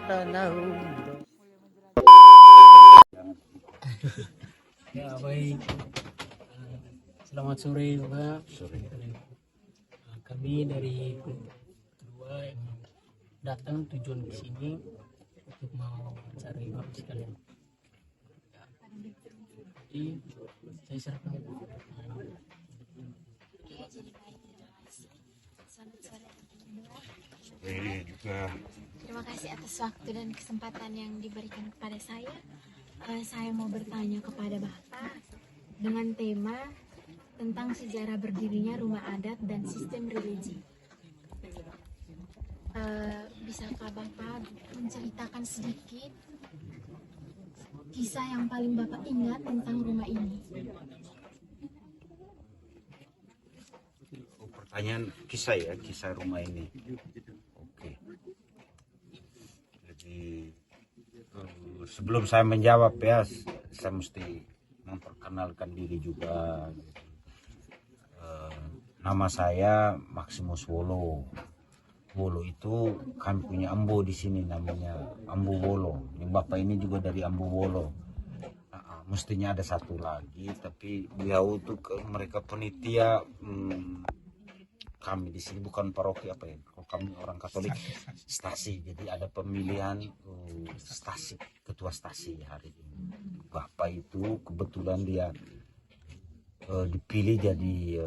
tanah. Ya baik. Selamat sore Bapak. Sore. Kami dari kedua yang datang tujuan ke sini untuk mau cari Bapak sekalian. Jadi saya serahkan. Sore juga. Terima kasih atas waktu dan kesempatan yang diberikan kepada saya. Saya mau bertanya kepada Bapak dengan tema tentang sejarah berdirinya rumah adat dan sistem religi. Bisakah Bapak menceritakan sedikit kisah yang paling Bapak ingat tentang rumah ini? Pertanyaan kisah ya, kisah rumah ini. Oke. Jadi sebelum saya menjawab ya, saya mesti memperkenalkan diri juga. Nama saya Maximus Wolo. Wolo itu kami punya ambo di sini namanya Ambo Wolo. Ini bapak ini juga dari Ambo Wolo. Mestinya ada satu lagi, tapi beliau itu mereka penitia. Kami di sini bukan paroki apa ya, kalau kami orang Katolik stasi, jadi ada pemilihan stasi, ketua stasi hari ini. Bapak itu kebetulan dia dipilih jadi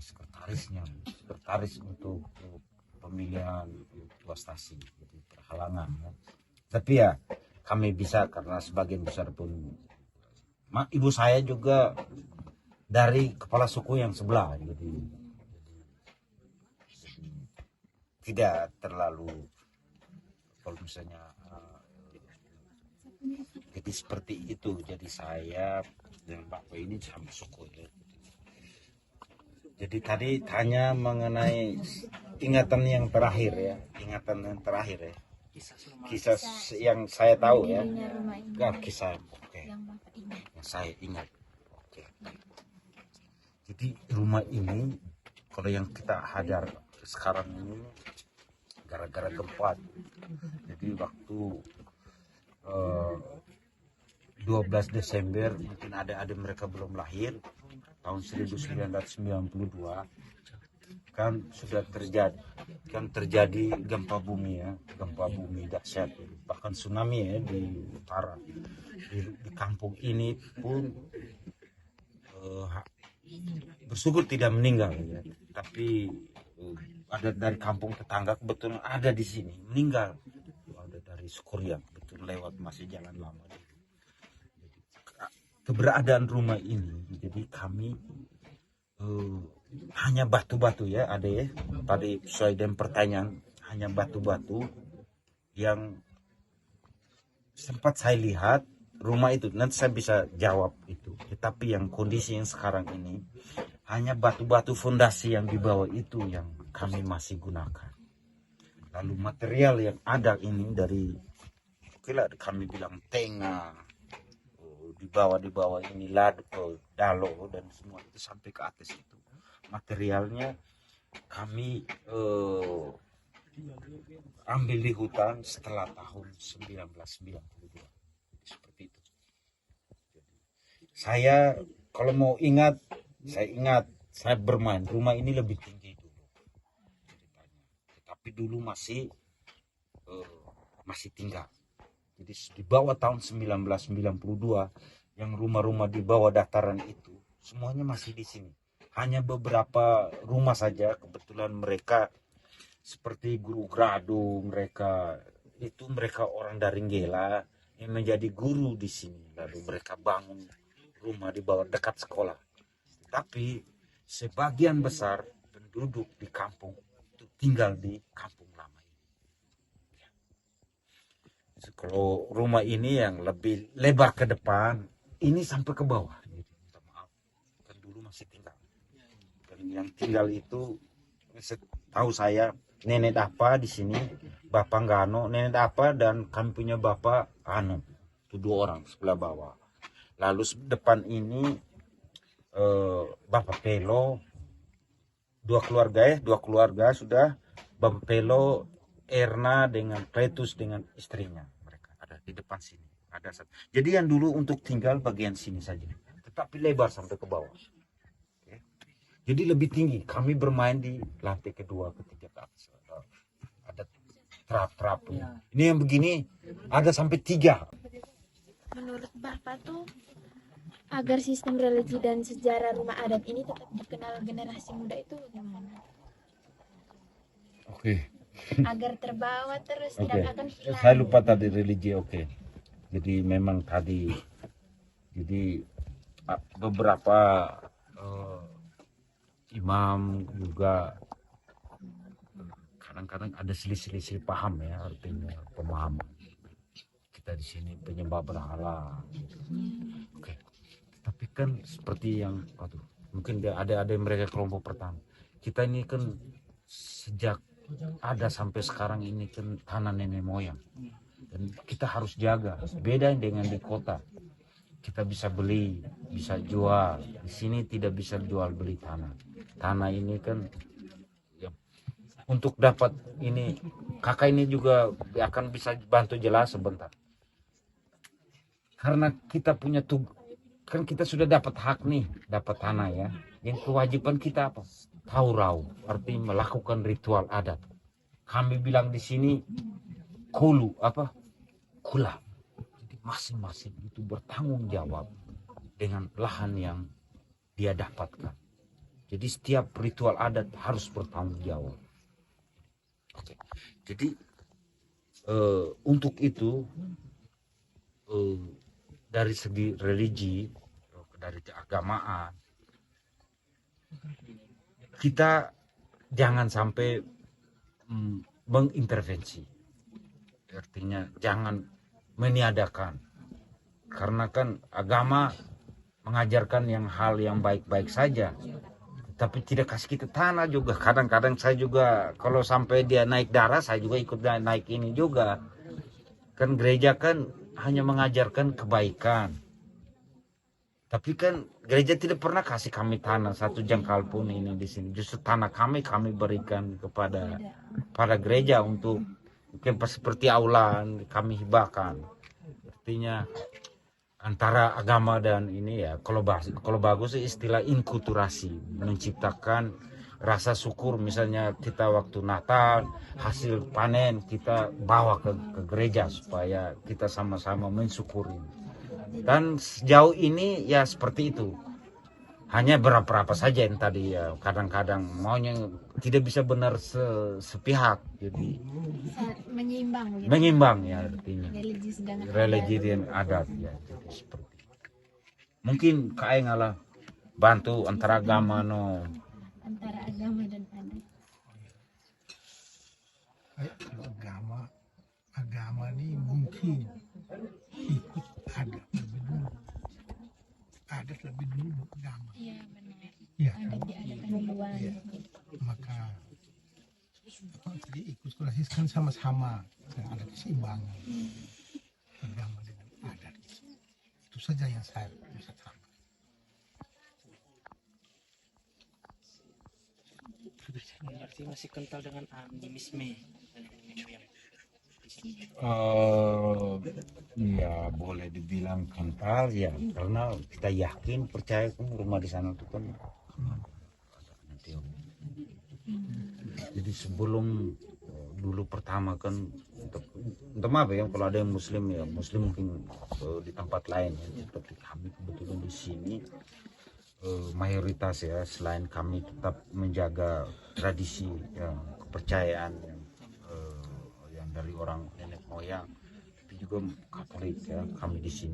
sekretaris untuk pemilihan ketua stasi, jadi perhalangan. Ya. Tapi ya kami bisa karena sebagian besar pun ibu saya juga dari kepala suku yang sebelah, jadi tidak terlalu kalau misalnya jadi seperti itu. Jadi saya dan bapak ini sama suku ya. Jadi tadi tanya mengenai ingatan yang terakhir ya, kisah yang saya tahu ya, kisah yang saya ingat. Jadi rumah ini kalau yang kita hadar sekarang ini gara-gara gempa. Jadi waktu 12 Desember mungkin adik-adik mereka belum lahir, tahun 1992 kan sudah terjadi gempa bumi ya, gempa bumi dahsyat, bahkan tsunami ya di utara. Di kampung ini pun bersyukur tidak meninggal ya, tapi ada dari kampung tetangga kebetulan ada di sini meninggal, ada dari Sukoria betul lewat masih jalan lama. Keberadaan rumah ini, jadi kami hanya batu-batu ya, ada ya tadi sesuai dengan pertanyaan, hanya batu-batu yang sempat saya lihat rumah itu, nanti saya bisa jawab itu. Tetapi yang kondisi yang sekarang ini hanya batu-batu fondasi yang di bawah itu yang kami masih gunakan. Lalu material yang ada ini dari kami bilang tengah, di bawah ini dalo dan semua itu sampai ke atas itu. Materialnya kami ambil di hutan setelah tahun 1992. Seperti itu. Saya kalau mau ingat, saya bermain rumah ini lebih tinggi dulu ceritanya. Tetapi dulu masih tinggal. Jadi di bawah tahun 1992 yang rumah-rumah di bawah dataran itu semuanya masih di sini. Hanya beberapa rumah saja kebetulan mereka seperti guru gradu, mereka orang dari Nggela yang menjadi guru di sini, lalu mereka bangun rumah di bawah dekat sekolah. Tapi sebagian besar penduduk di kampung itu tinggal di kampung lama ini. Kalau rumah ini yang lebih lebar ke depan, ini sampai ke bawah. Minta maaf, kan dulu masih tinggal. Dan yang tinggal itu, setahu saya nenek apa di sini. Bapak Ngano, nenek apa dan kami punya bapak Anu, itu 2 orang sebelah bawah. Lalu depan ini Bapak Pelo, 2 keluarga sudah, Bapak Pelo, Erna dengan Kletus dengan istrinya, mereka ada di depan sini. Ada satu. Jadi yang dulu untuk tinggal bagian sini saja, tetapi lebar sampai ke bawah. Oke. Jadi lebih tinggi. Kami bermain di lantai kedua, ketiga ke atas. Ada trap-trap. Ini yang begini ada sampai 3. Menurut Bapak tuh agar sistem religi dan sejarah rumah adat ini tetap dikenal generasi muda itu bagaimana? Oke. Agar terbawa terus Oke. tidak akan hilang. Saya lupa tadi religi. Oke. Jadi memang tadi jadi beberapa imam juga kadang-kadang ada selisih paham ya, artinya pemahaman. Kita di sini penyembah berhala. Oke. Tapi kan seperti yang mungkin ada mereka kelompok pertama. Kita ini kan sejak ada sampai sekarang ini kan tanah nenek moyang. Dan kita harus jaga. Beda dengan di kota. Kita bisa beli, bisa jual. Di sini tidak bisa jual beli tanah. Tanah ini kan ya, untuk dapat ini, kakak ini juga akan bisa bantu jelas sebentar. Karena kita punya kan kita sudah dapat hak nih, dapat tanah ya. Yang kewajiban kita apa? Taurau, artinya melakukan ritual adat. Kami bilang di sini kula. Jadi masing-masing itu bertanggung jawab dengan lahan yang dia dapatkan. Jadi setiap ritual adat harus bertanggung jawab. Oke. Jadi untuk itu dari segi religi, dari keagamaan, kita jangan sampai mengintervensi. Artinya jangan meniadakan. Karena kan agama mengajarkan hal yang baik-baik saja. Tapi tidak kasih kita tanah juga. Kadang-kadang saya juga kalau sampai dia naik darah, saya juga ikut naik ini juga. Kan gereja kan hanya mengajarkan kebaikan. Tapi kan gereja tidak pernah kasih kami tanah satu jengkal pun ini di sini. Justru tanah kami berikan kepada gereja untuk seperti aula kami hibahkan. Artinya antara agama dan ini ya, kalau bagus istilah inkulturasi, menciptakan rasa syukur. Misalnya kita waktu Natal hasil panen kita bawa ke gereja supaya kita sama-sama mensyukuri. Dan sejauh ini ya seperti itu. Hanya berapa saja yang tadi ya kadang-kadang maunya tidak bisa benar sepihak. Jadi menyeimbang gitu. Menyimbang ya artinya. Religi dan adat ya. Jadi seperti itu. Mungkin kayak ngalah bantu antara agama antara agama dan adat. Agama ini mungkin ikut adat lebih dulu. Adat lebih dulu agama. Iya benar. Iya. Adat diadakan duluan. Ya. Maka jadi ikut klasik kan sama-sama ada keseimbangan agama dengan adat. Itu saja yang saya bisa terangkan. Berarti masih kental dengan animisme. Ya boleh dibilang kental ya, karena kita yakin percaya rumah di sana itu kan jadi sebelum dulu pertama kan untuk maaf ya, kalau ada yang muslim ya muslim mungkin di tempat lain ya, tapi kami kebetulan di sini mayoritas ya, selain kami tetap menjaga tradisi yang kepercayaan yang dari orang nenek moyang, tapi juga Katolik ya kami di sini.